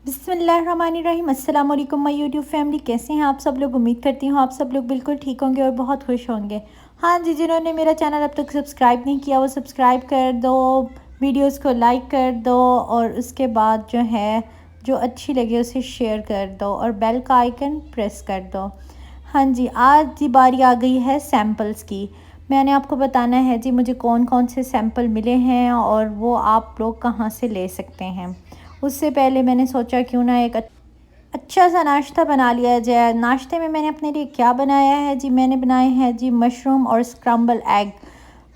बिस्मिल्लाहिर्रहमानिर्रहीम। अस्सलाम वालेकुम माय यूट्यूब फैमिली, कैसे हैं आप सब लोग। उम्मीद करती हूँ आप सब लोग बिल्कुल ठीक होंगे और बहुत खुश होंगे। हाँ जी, जिन्होंने मेरा चैनल अब तक सब्सक्राइब नहीं किया वो सब्सक्राइब कर दो, वीडियोस को लाइक कर दो और उसके बाद जो है जो अच्छी लगे उसे शेयर कर दो और बेल का आइकन प्रेस कर दो। हाँ जी, आज की बारी आ गई है सैम्पल्स की। मैंने आपको बताना है जी मुझे कौन कौन से सैम्पल मिले हैं और वो आप लोग कहाँ से ले सकते हैं। उससे पहले मैंने सोचा क्यों ना एक अच्छा सा नाश्ता बना लिया जाए। नाश्ते में मैंने अपने लिए क्या बनाया है जी, मैंने बनाए हैं जी मशरूम और स्क्रम्बल एग।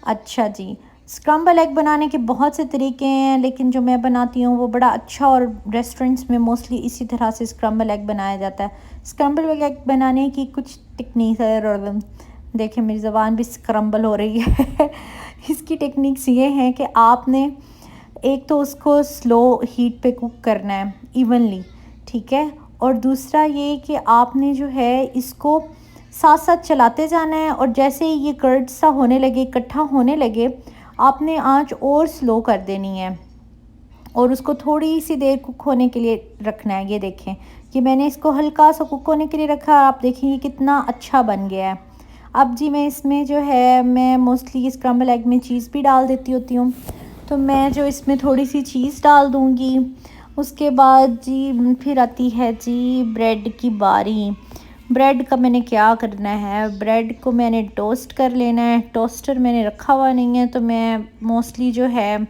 अच्छा जी, स्क्रम्बल एग बनाने के बहुत से तरीके हैं, लेकिन जो मैं बनाती हूँ वो बड़ा अच्छा और रेस्टोरेंट्स में मोस्टली इसी तरह से स्क्रम्बल एग बनाया जाता है। स्क्रम्बल एग बनाने की कुछ टेक्निक है। देखिए मेरी ज़बान भी स्क्रम्बल हो रही है इसकी टेक्निक्स ये हैं कि आपने एक तो उसको स्लो हीट पे कुक करना है इवनली, ठीक है। और दूसरा ये कि आपने जो है इसको साथ साथ चलाते जाना है और जैसे ही ये कर्ड सा होने लगे, इकट्ठा होने लगे, आपने आंच और स्लो कर देनी है और उसको थोड़ी सी देर कुक होने के लिए रखना है। ये देखें कि मैंने इसको हल्का सा कुक होने के लिए रखा, आप देखेंगे कितना अच्छा बन गया है। अब जी मैं इसमें जो है मैं मोस्टली स्क्रम्बल एग में चीज़ भी डाल देती होती हूँ, तो मैं जो इसमें थोड़ी सी चीज़ डाल दूँगी। उसके बाद जी फिर आती है जी ब्रेड की बारी। ब्रेड का मैंने क्या करना है, ब्रेड को मैंने टोस्ट कर लेना है। टोस्टर मैंने रखा हुआ नहीं है, तो मैं मोस्टली जो है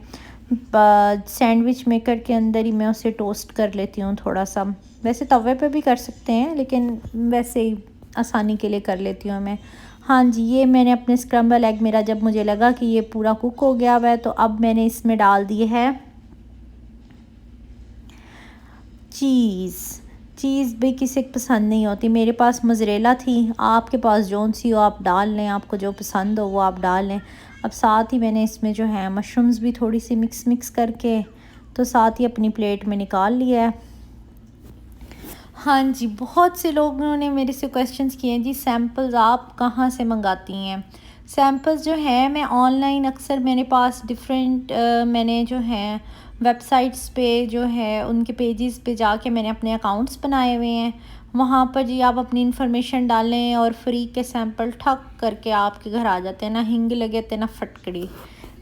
सैंडविच मेकर के अंदर ही मैं उसे टोस्ट कर लेती हूँ थोड़ा सा। वैसे तवे पे भी कर सकते हैं, लेकिन वैसे ही आसानी के लिए कर लेती हूँ मैं। हाँ जी, ये मैंने अपने स्क्रम्बल एग, मेरा जब मुझे लगा कि ये पूरा कुक हो गया हुआ है, तो अब मैंने इसमें डाल दिए है चीज़। चीज़ भी किसी को पसंद नहीं होती, मेरे पास मोज़रेला थी, आपके पास जौन सी हो आप डाल लें, आपको जो पसंद हो वो आप डाल लें। अब साथ ही मैंने इसमें जो है मशरूम्स भी थोड़ी सी मिक्स करके तो साथ ही अपनी प्लेट में निकाल लिया है। हाँ जी, बहुत से लोगों ने मेरे से क्वेश्चंस किए हैं जी सैम्पल्स आप कहाँ से मंगाती हैं। सैम्पल्स जो हैं मैं ऑनलाइन अक्सर, मेरे पास डिफरेंट मैंने जो है वेबसाइट्स पे जो है उनके पेजेस पे जाके मैंने अपने अकाउंट्स बनाए हुए हैं। वहाँ पर जी आप अपनी इन्फॉर्मेशन डालें और फ्री के सैंपल ठक करके आपके घर आ जाते हैं, ना हिंग लगे थे ना फटकड़ी,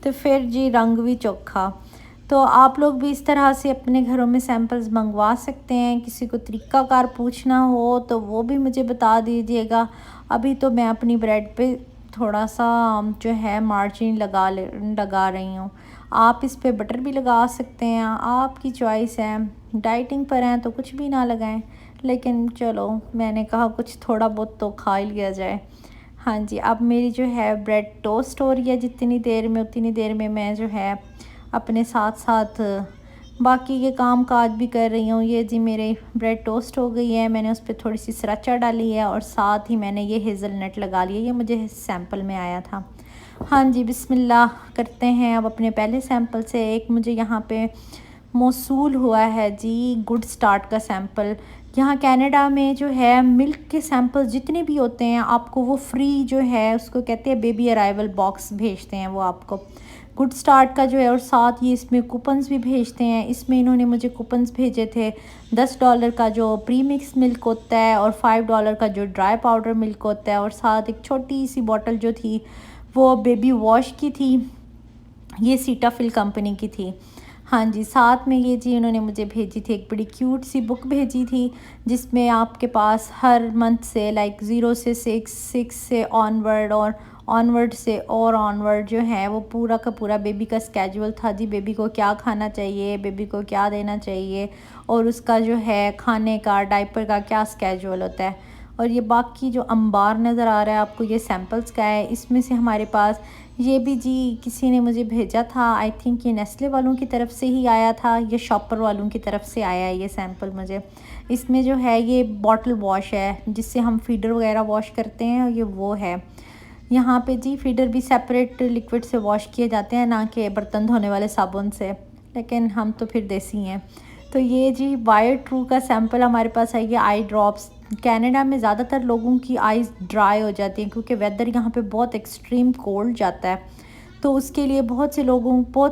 तो फिर जी रंग भी चोखा। तो आप लोग भी इस तरह से अपने घरों में सैंपल्स मंगवा सकते हैं। किसी को तरीक़ाकार पूछना हो तो वो भी मुझे बता दीजिएगा। अभी तो मैं अपनी ब्रेड पे थोड़ा सा जो है मार्जिन लगा रही हूँ। आप इस पे बटर भी लगा सकते हैं, आपकी चॉइस है। डाइटिंग पर हैं तो कुछ भी ना लगाएं, लेकिन चलो मैंने कहा कुछ थोड़ा बहुत तो खा ही लिया जाए। हाँ जी, अब मेरी जो है ब्रेड टोस्ट हो रही है, जितनी देर में उतनी देर में मैं जो है अपने साथ साथ बाकी के काम काज भी कर रही हूँ। ये जी मेरे ब्रेड टोस्ट हो गई है, मैंने उस पर थोड़ी सी सराचा डाली है और साथ ही मैंने ये हेज़लनट लगा लिया, ये मुझे सैंपल में आया था। हाँ जी, बिस्मिल्लाह करते हैं अब अपने पहले सैंपल से। एक मुझे यहाँ पे मौसूल हुआ है जी गुड स्टार्ट का सैंपल। यहाँ कनाडा में जो है मिल्क के सैंपल जितने भी होते हैं आपको वो फ्री जो है उसको कहते हैं बेबी अराइवल बॉक्स भेजते हैं वो आपको गुड स्टार्ट का जो है, और साथ ही इसमें कूपन्स भी भेजते हैं। इसमें इन्होंने मुझे कूपन्स भेजे थे $10 का जो प्री मिक्स मिल्क होता है और $5 का जो ड्राई पाउडर मिल्क होता है, और साथ एक छोटी सी बॉटल जो थी वो बेबी वॉश की थी, ये सीटाफिल कंपनी की थी। हाँ जी, साथ में ये जी उन्होंने मुझे भेजी थी एक बड़ी क्यूट सी बुक भेजी थी, जिसमें आपके पास हर मंथ से लाइक 0 से 6 से ऑनवर्ड और ऑनवर्ड से और ऑनवर्ड जो है वो पूरा का पूरा बेबी का स्केजुअल था जी। बेबी को क्या खाना चाहिए, बेबी को क्या देना चाहिए और उसका जो है खाने का डायपर का क्या स्केजुअल होता है। और ये बाकी जो अंबार नज़र आ रहा है आपको ये सैम्पल्स का है। इसमें से हमारे पास ये भी जी किसी ने मुझे भेजा था, आई थिंक ये नेस्ले वालों की तरफ से ही आया था, ये शॉपर वालों की तरफ से आया है ये सैंपल मुझे। इसमें जो है ये बॉटल वॉश है जिससे हम फीडर वगैरह वॉश करते हैं, और ये वो है। यहाँ पे जी फीडर भी सेपरेट लिक्विड से वॉश किए जाते हैं, ना कि बर्तन धोने वाले साबुन से, लेकिन हम तो फिर देसी हैं। तो ये जी बायो ट्रू का सैंपल हमारे पास है, ये आई ड्रॉप्स। कनाडा में ज़्यादातर लोगों की आइज़ ड्राई हो जाती हैं क्योंकि वेदर यहाँ पे बहुत एक्सट्रीम कोल्ड जाता है, तो उसके लिए बहुत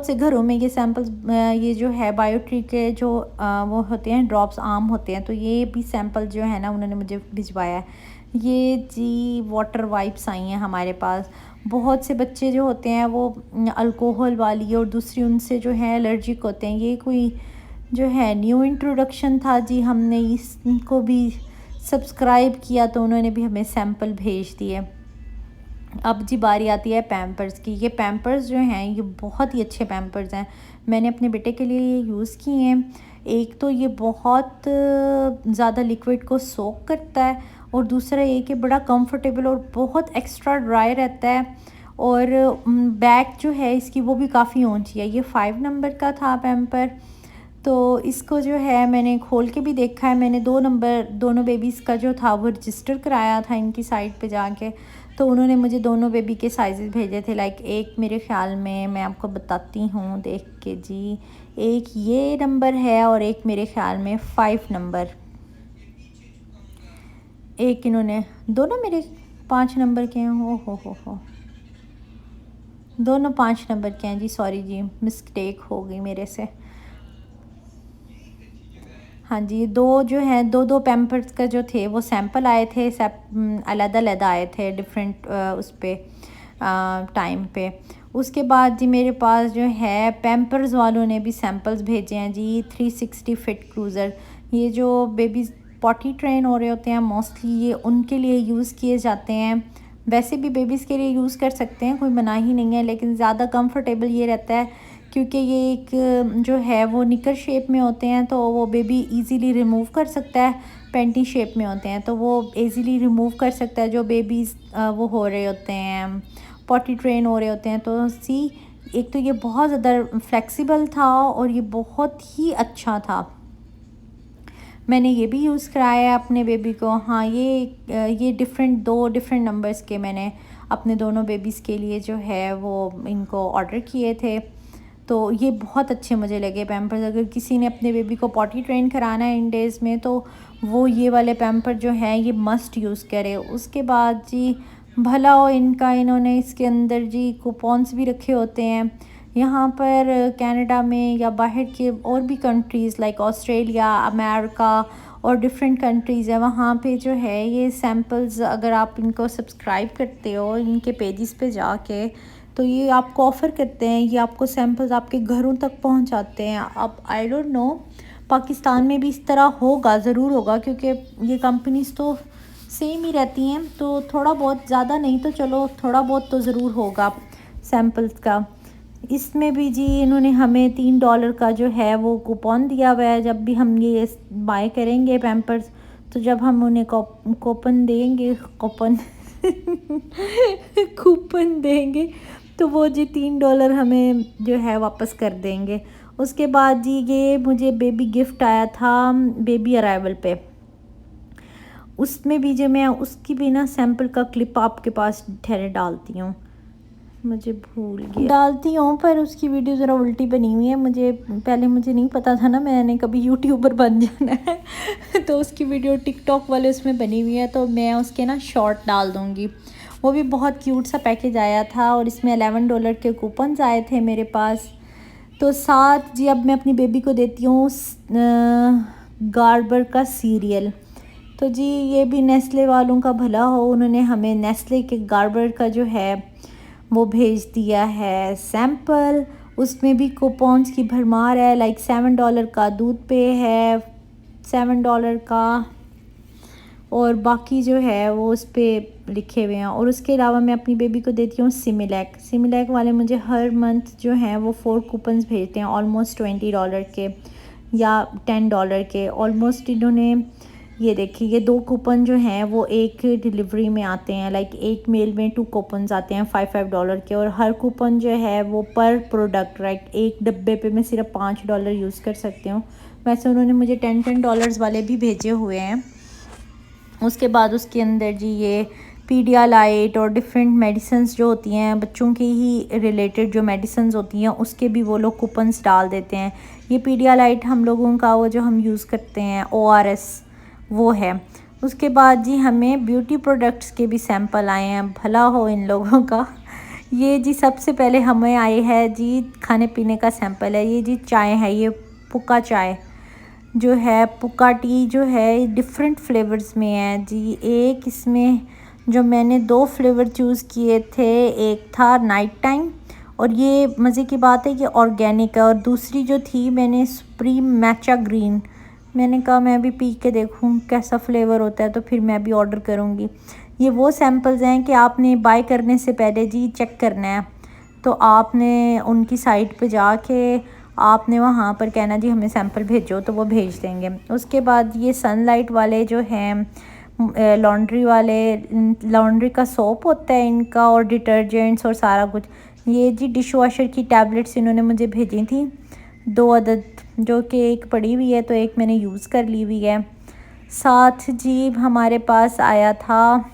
से घरों में ये सैंपल्स, ये जो है बायोट्री के जो वो होते हैं ड्रॉप्स आम होते हैं, तो ये भी सैंपल जो है ना उन्होंने मुझे भिजवाया है। ये जी वाटर वाइप्स आई हैं हमारे पास। बहुत से बच्चे जो होते हैं वो अल्कोहल वाली और दूसरी उनसे जो है एलर्जिक होते हैं। ये कोई जो है न्यू इंट्रोडक्शन था जी, हमने इसको भी सब्सक्राइब किया तो उन्होंने भी हमें सैंपल भेज दिए। अब जी बारी आती है पैम्पर्स की। ये पैम्पर्स जो हैं ये बहुत ही अच्छे पैम्पर्स हैं, मैंने अपने बेटे के लिए ये यूज़ किए हैं। एक तो ये बहुत ज़्यादा लिक्विड को सोक करता है, और दूसरा ये कि बड़ा कंफर्टेबल और बहुत एक्स्ट्रा ड्राई रहता है। और बैक जो है इसकी वो भी काफ़ी ऊंची है। ये 5 नंबर का था पैम्पर, तो इसको जो है मैंने खोल के भी देखा है। मैंने 2 नंबर दोनों बेबीज़ का जो था वो रजिस्टर कराया था इनकी साइट पे जाके, तो उन्होंने मुझे दोनों बेबी के साइज़ भेजे थे। लाइक एक मेरे ख़्याल में, मैं आपको बताती हूँ देख के जी, एक ये नंबर है और एक मेरे ख़्याल में 5 नंबर। एक इन्होंने, दोनों मेरे 5 नंबर के हैं। हो दोनों 5 नंबर के हैं जी, सॉरी जी मिस्टेक हो गई मेरे से। हाँ जी, दो जो हैं दो पैम्पर्स का जो थे वो सैंपल आए थे, सब अलग-अलग आए थे डिफरेंट उस पे टाइम पे। उसके बाद जी मेरे पास जो है पैम्पर्स वालों ने भी सैंपल्स भेजे हैं जी, 360 फिट क्रूज़र। ये जो बेबीज़ पॉटी ट्रेन हो रहे होते हैं मोस्टली, ये उनके लिए यूज़ किए जाते हैं। वैसे भी बेबीज़ के लिए यूज़ कर सकते हैं, कोई मनाही नहीं है, लेकिन ज़्यादा कंफर्टेबल ये रहता है क्योंकि ये एक जो है वो निकर शेप में होते हैं, तो वो बेबी इजीली रिमूव कर सकता है। पेंटी शेप में होते हैं तो वो इजीली रिमूव कर सकता है जो बेबीज़ वो हो रहे होते हैं, पॉटी ट्रेन हो रहे होते हैं। तो एक तो ये बहुत ज़्यादा फ्लेक्सिबल था और ये बहुत ही अच्छा था। मैंने ये भी यूज़ कराया है अपने बेबी को। हाँ, ये दो डिफरेंट नंबर्स के मैंने अपने दोनों बेबीज़ के लिए जो है वो इनको ऑर्डर किए थे। तो ये बहुत अच्छे मुझे लगे पैम्पर्स। अगर किसी ने अपने बेबी को पॉटी ट्रेन कराना है इन डेज़ में, तो वो ये वाले पैम्पर जो हैं ये मस्ट यूज़ करे। उसके बाद जी भला हो इनका, इन्होंने इसके अंदर जी कूपन्स भी रखे होते हैं। यहाँ पर कनाडा में या बाहर के और भी कंट्रीज़ लाइक ऑस्ट्रेलिया, अमेरिका और डिफरेंट कंट्रीज़ है, वहाँ पे जो है ये सैम्पल्स अगर आप इनको सब्सक्राइब करते हो इनके पेजेस पे जाके, तो ये आपको ऑफ़र करते हैं, ये आपको सैम्पल्स आपके घरों तक पहुंचाते हैं। अब आई डोंट नो पाकिस्तान में भी इस तरह होगा, ज़रूर होगा, क्योंकि ये कंपनीज़ तो सेम ही रहती हैं। तो थोड़ा बहुत, ज़्यादा नहीं तो चलो थोड़ा बहुत तो ज़रूर होगा सैम्पल्स का। इसमें भी जी इन्होंने हमें $3 का जो है वो कूपन दिया हुआ है। जब भी हम ये बाय करेंगे पैम्पर्स, तो जब हम उन्हें कूपन देंगे कूपन देंगे तो वो जी $3 हमें जो है वापस कर देंगे। उसके बाद जी ये मुझे बेबी गिफ्ट आया था बेबी अराइवल पे, उसमें भी जो मैं उसकी भी ना सैंपल का क्लिप आपके पास ठहरे डालती हूँ, मुझे भूल गया डालती हूँ, पर उसकी वीडियो ज़रा उल्टी बनी हुई है। मुझे नहीं पता था ना मैंने कभी यूट्यूबर बन जाना है तो उसकी वीडियो टिकटॉक वाले उसमें बनी हुई है, तो मैं उसके ना शॉर्ट डाल दूँगी। वो भी बहुत क्यूट सा पैकेज आया था और इसमें $11 के कूपन्स आए थे मेरे पास। तो साथ जी अब मैं अपनी बेबी को देती हूँ गार्बर का सीरियल। तो जी ये भी नेस्ले वालों का भला हो, उन्होंने हमें नेस्ले के गार्बर का जो है वो भेज दिया है सैंपल। उसमें भी कूपन्स की भरमार है। लाइक $7 का दूध पे है, $7 का, और बाकी जो है वो उस पर लिखे हुए हैं। और उसके अलावा मैं अपनी बेबी को देती हूँ सिमिलैक वाले मुझे हर मंथ जो हैं वो 4 कूपन्स भेजते हैं, ऑलमोस्ट $20 के या $10 के ऑलमोस्ट। इन्होंने ये देखिए ये 2 कूपन जो हैं वो एक डिलीवरी में आते हैं। लाइक एक मेल में 2 कूपन्स आते हैं $5 के, और हर कूपन जो है वो पर प्रोडक्ट, राइट, एक डब्बे पे मैं सिर्फ $5 यूज़ कर सकती हूँ। वैसे उन्होंने मुझे $10 वाले भी भेजे हुए हैं। उसके बाद उसके अंदर जी ये पीडियालाइट और डिफरेंट मेडिसिन्स जो होती हैं बच्चों की ही रिलेटेड जो मेडिसिन्स होती हैं उसके भी वो लोग कूपन्स डाल देते हैं। ये पीडियालाइट हम लोगों का वो जो हम यूज़ करते हैं ORS वो है। उसके बाद जी हमें ब्यूटी प्रोडक्ट्स के भी सैंपल आए हैं, भला हो इन लोगों का। ये जी सबसे पहले हमें आए है जी खाने पीने का सैंपल है। ये जी चाय है, ये पुक्का चाय जो है, पुक्का टी जो है डिफरेंट फ्लेवर्स में है जी। एक इसमें जो मैंने 2 फ्लेवर चूज़ किए थे, एक था नाइट टाइम और ये मज़े की बात है कि ऑर्गेनिक है, और दूसरी जो थी मैंने सुप्रीम मैचा ग्रीन। मैंने कहा मैं भी पी के देखूं कैसा फ्लेवर होता है, तो फिर मैं भी ऑर्डर करूंगी। ये वो सैंपल्स हैं कि आपने बाय करने से पहले जी चेक करना है। तो आपने उनकी साइट पे जाके आपने वहाँ पर कहना जी हमें सैंपल भेजो, तो वो भेज देंगे। उसके बाद ये सनलाइट वाले जो हैं लॉन्ड्री वाले, लॉन्ड्री का सोप होता है इनका, और डिटर्जेंट्स और सारा कुछ। ये जी डिश वॉशर की टैबलेट्स इन्होंने मुझे भेजी थी 2 अदद, जो कि एक पड़ी हुई है तो एक मैंने यूज़ कर ली हुई है। साथ जी हमारे पास आया था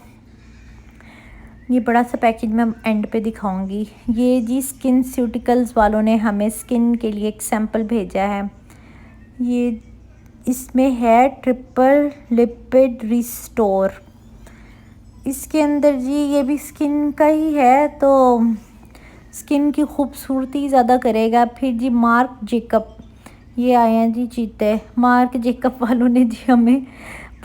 ये बड़ा सा पैकेज, मैं एंड पे दिखाऊंगी। ये जी स्किन स्यूटिकल्स वालों ने हमें स्किन के लिए एक सैंपल भेजा है। ये इसमें है ट्रिपल लिपिड रिस्टोर। इसके अंदर जी ये भी स्किन का ही है, तो स्किन की खूबसूरती ज़्यादा करेगा। फिर जी मार्क जेकब, ये आए हैं जी चीते। मार्क जेकब वालों ने जी हमें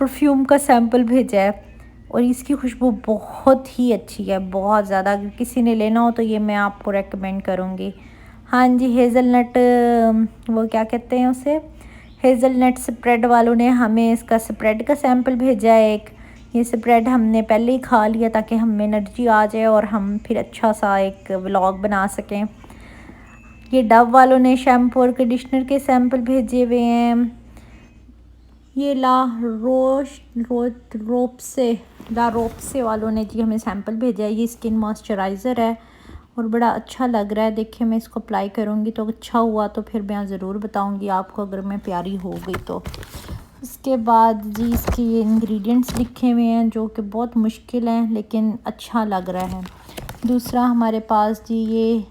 परफ्यूम का सैंपल भेजा है, और इसकी खुशबू बहुत ही अच्छी है, बहुत ज़्यादा। अगर किसी ने लेना हो तो ये मैं आपको रेकमेंड करूँगी। हाँ जी, हेज़लनट, वो क्या कहते हैं उसे, हेज़लनट स्प्रेड वालों ने हमें इसका स्प्रेड का सैंपल भेजा है एक। ये स्प्रेड हमने पहले ही खा लिया ताकि हमें एनर्जी आ जाए और हम फिर अच्छा सा एक व्लॉग बना सकें। ये डव वालों ने शैम्पू और कंडीशनर के सैंपल भेजे हुए हैं। ये ला रोपसे वालों ने जी हमें सैंपल भेजा है। ये स्किन मॉइस्चराइज़र है और बड़ा अच्छा लग रहा है। देखिए मैं इसको अप्लाई करूँगी तो अच्छा हुआ तो फिर मैं ज़रूर बताऊँगी आपको, अगर मैं प्यारी हो गई तो। इसके बाद जी इसके ये इंग्रेडिएंट्स लिखे हुए हैं जो कि बहुत मुश्किल हैं लेकिन अच्छा लग रहा है। दूसरा हमारे पास जी ये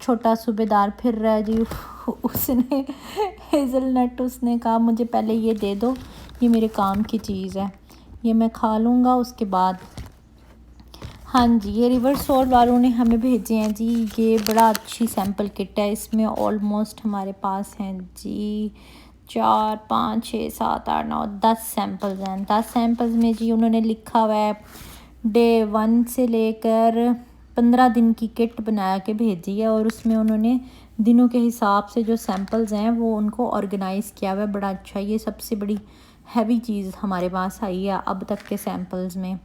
छोटा सूबेदार फिर रहा है जी, उसने हेज़लनट, उसने कहा मुझे पहले ये दे दो, ये मेरे काम की चीज़ है, ये मैं खा लूँगा उसके बाद। हाँ जी, ये रिवर सोल वालों ने हमें भेजे हैं जी, ये बड़ा अच्छी सैंपल किट है। इसमें ऑलमोस्ट हमारे पास हैं जी 4 5 6 7 8 9 10 सैंपल्स हैं। 10 सैंपल्स में जी उन्होंने लिखा हुआ है डे 1 से लेकर 15 दिन की किट बना के भेजी है, और उसमें उन्होंने दिनों के हिसाब से जो सैंपल्स हैं वो उनको ऑर्गेनाइज़ किया हुआ है। बड़ा अच्छा, ये सबसे बड़ी हैवी चीज़ हमारे पास आई है अब तक के सैंपल्स में।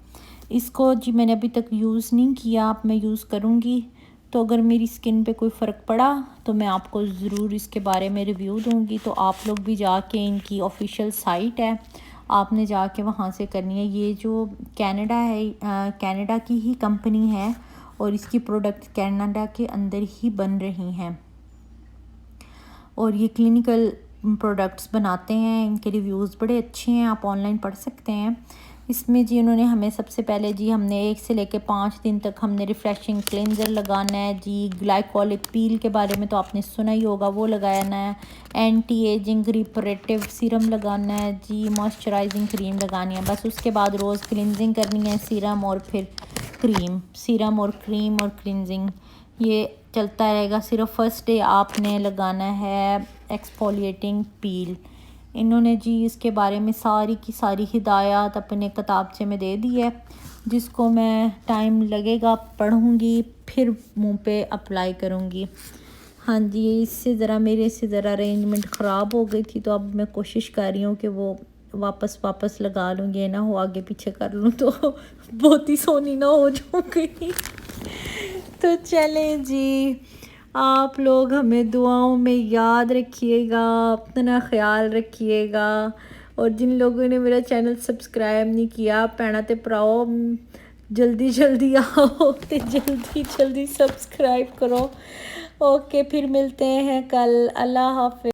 इसको जी मैंने अभी तक यूज़ नहीं किया, अब मैं यूज़ करूँगी, तो अगर मेरी स्किन पे कोई फ़र्क पड़ा तो मैं आपको ज़रूर इसके बारे में रिव्यू दूँगी। तो आप लोग भी जाके, इनकी ऑफिशियल साइट है, आपने जाके वहाँ से करनी है। ये जो कनाडा है, कनाडा की ही कंपनी है और इसकी प्रोडक्ट कनाडा के अंदर ही बन रही हैं, और ये क्लिनिकल प्रोडक्ट्स बनाते हैं। इनके रिव्यूज़ बड़े अच्छे हैं, आप ऑनलाइन पढ़ सकते हैं। इसमें जी उन्होंने हमें सबसे पहले जी हमने 1 से लेकर 5 दिन तक हमने रिफ़्रेशिंग क्लेंजर लगाना है जी। ग्लाइकोलिक पील के बारे में तो आपने सुना ही होगा, वो लगाना है। एंटी एजिंग रिपरेटिव सीरम लगाना है जी। मॉइस्चराइजिंग क्रीम लगानी है बस। उसके बाद रोज़ क्लिनजिंग करनी है, सीरम और फिर क्रीम, सीरम और क्रीम और क्लिनजिंग, ये चलता रहेगा। सिर्फ फर्स्ट डे आपने लगाना है एक्सफोलिएटिंग पील। इन्होंने जी इसके बारे में सारी की सारी हिदायत अपने किताबचे में दे दी है, जिसको मैं टाइम लगेगा पढ़ूँगी फिर मुंह पे अप्लाई करूँगी। हाँ जी, इससे ज़रा मेरे से ज़रा अरेंजमेंट ख़राब हो गई थी, तो अब मैं कोशिश कर रही हूँ कि वो वापस लगा लूँ, ये ना हो आगे पीछे कर लूँ तो बहुत ही सोनी ना हो जाऊँगी। तो चलें जी, आप लोग हमें दुआओं में याद रखिएगा, अपना ख्याल रखिएगा, और जिन लोगों ने मेरा चैनल सब्सक्राइब नहीं किया, भैणा ते भराओ जल्दी जल्दी आओ ते जल्दी जल्दी सब्सक्राइब करो। ओके, फिर मिलते हैं कल। अल्लाह हाफ़िज़।